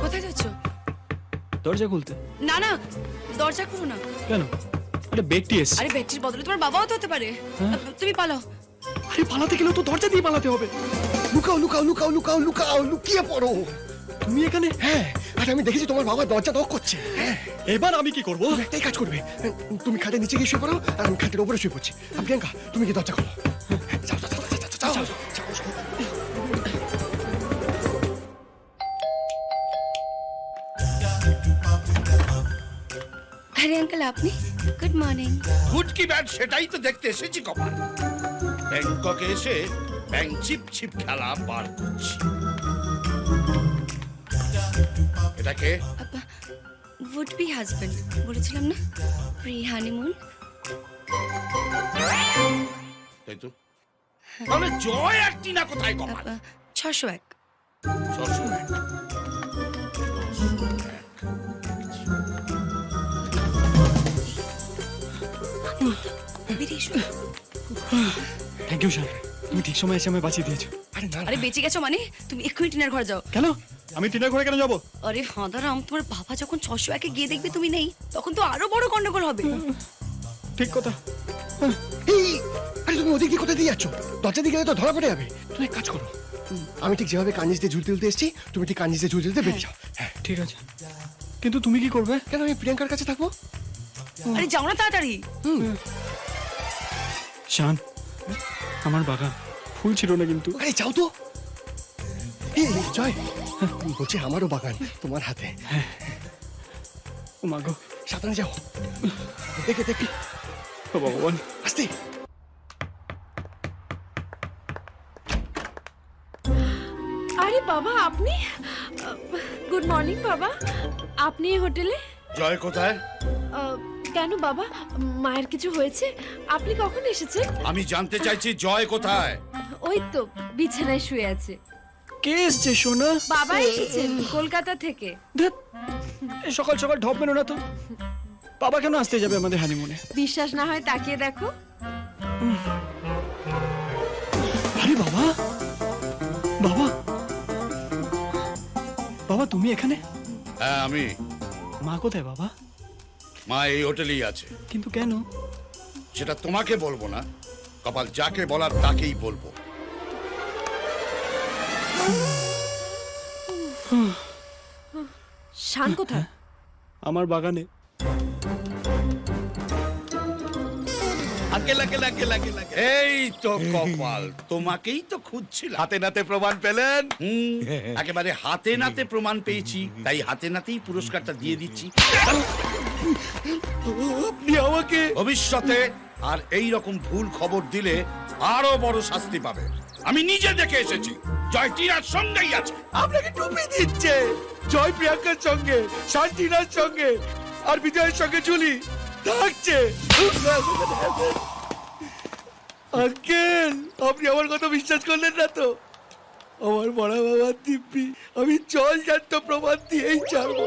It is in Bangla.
কোথায় যাচ্ছ? দরজা খুলতে। না না, দরজা খুলো না। কেন? আরে বেগটি এসছে। আরে ব্যাগটির বদলে তোমার বাবাও তো হতে পারে। তুমি পালাও। আরে পালাতে গেলেও তো দরজা দিয়ে পালাতে হবে। লুকাও লুকাও লুকাও লুকাও লুকাও, লুকিয়ে পড়ো। তুমি এখানে? হ্যাঁ, আর আমি দেখেছি তোমার বাবা দরজা নক করছে। হ্যাঁ, এবার আমি কি করব? তুমি একটাই কাজ করবে, তুমি খাটের নিচে গিয়ে শুয়ে পড়ো আর আমি খাটের উপরে শুয়ে পড়ছি। আর প্রিয়াঙ্কা, তুমি কি দরজা খোলো। যাও যাও যাও যাও যাও যাও। আরে আঙ্কেল আপনি? Good morning. গুড কি ব্যাড সেটাই তো দেখতে এসেছি কপাল। ব্যাংককে এসে ব্যাংক চিপ চিপ খেলা বার করছি। এটাকে উড বি হাজবেন্ড বলেছিলাম না, প্রি হানিমুন। তাই তো। তাহলে জয় আর টিনা কোথায় কপাল? 601। 601। বেরিয়ে এসো। থ্যাংক ইউ স্যার, তুমি ঠিক সময় এসে আমায় বাঁচিয়ে দিয়েছো। আরে না আরে বেঁচে গেছো মানে? তুমি এক্ষুনি টিনার ঘরে যাও। কেন? আমি টিনার ঘরে কেন যাবো? আরে হাঁদারাম, তোমার বাবা যখন 601-এ গিয়ে দেখবে তুমি নেই, তখন তো আরো বড় গন্ডগোল হবে। ঠিক কথা। এই, আরে তুমি ওদিক দিয়ে কোথায় দিয়ে যাচ্ছ? দরজা দিয়ে গেলে তো ধরা পড়ে যাবে। তুমি এক কাজ করো, আমি ঠিক যেভাবে কানিজ দিয়ে ঝুলতে ঝুলতে এসেছি, তুমি ঠিক কানিজ দিয়ে ঝুলতে ঝুলতে বেরিয়ে যাও। হ্যাঁ, ঠিক আছে, কিন্তু তুমি কি করবে? কেন আমি প্রিয়াঙ্কার কাছে থাকবো? আরে যাও না তাড়াতাড়ি। শান, আমার বাগান ফুল ছিল না কিন্তু। আরে যাও তো। এই জয়, বলছি আমারও বাগান তোমার হাতে। ও মা গো, সাবধানে যাও। দেখে দেখে ও ভগবান। আস্তে। আরে বাবা আপনি? গুড মর্নিং বাবা। আপনি এই হোটেলে? জয় কোথায়? কেন বাবা, মায়ের কিছু হয়েছে? আপনি কখন এসেছেন? আমি জানতে চাইছি জয় কোথায়? ওই তো বিছানায় শুয়ে আছে। কে এসছে সোনা? বাবা এসেছেন কলকাতা থেকে। ধ্যাৎ, এই সকাল সকাল ঢপ মেনো না তো। বাবা কেন আসতে যাবে আমাদের হানিমুনে? বিশ্বাস না হয় তাকিয়ে দেখো। আরে বাবা, বাবা, বাবা তুমি এখানে? হ্যাঁ আমি। মা কোথায় বাবা? মা এই হোটেলেই আছে। কিন্তু কেন? সেটা তোমাকে বলবো না, কপাল যাকে বলার তাকেই বলবো। শান কোথায়? আমার বাগানে। এই তো কপাল, তোমাকেই তো খুঁজছিলাম। হাতে নাতে প্রমাণ পেলেন? একেবারে হাতে নাতে প্রমাণ পেয়েছি, তাই হাতে নাতেই পুরস্কারটা দিয়ে দিচ্ছি। আপনি আমাকে ভবিষ্যতে আর এই রকম ভুল খবর দিলে আরো বড় শাস্তি পাবে। আমি নিজে দেখে এসেছি, জয় টিনার সঙ্গেই আছে। আপনাকে টুপি দিচ্ছে। জয় প্রিয়াঙ্কার সঙ্গে, শান্তিনার সঙ্গে আর বিজয়ের সঙ্গে ঝুলি থাকছে। আঙ্কেল, আপনি আমার কথা বিশ্বাস করলেন না তো? আমার বড় বাবার দিব্যি আমি জল জান্ত প্রমাণ দিয়েই ছাড়বো।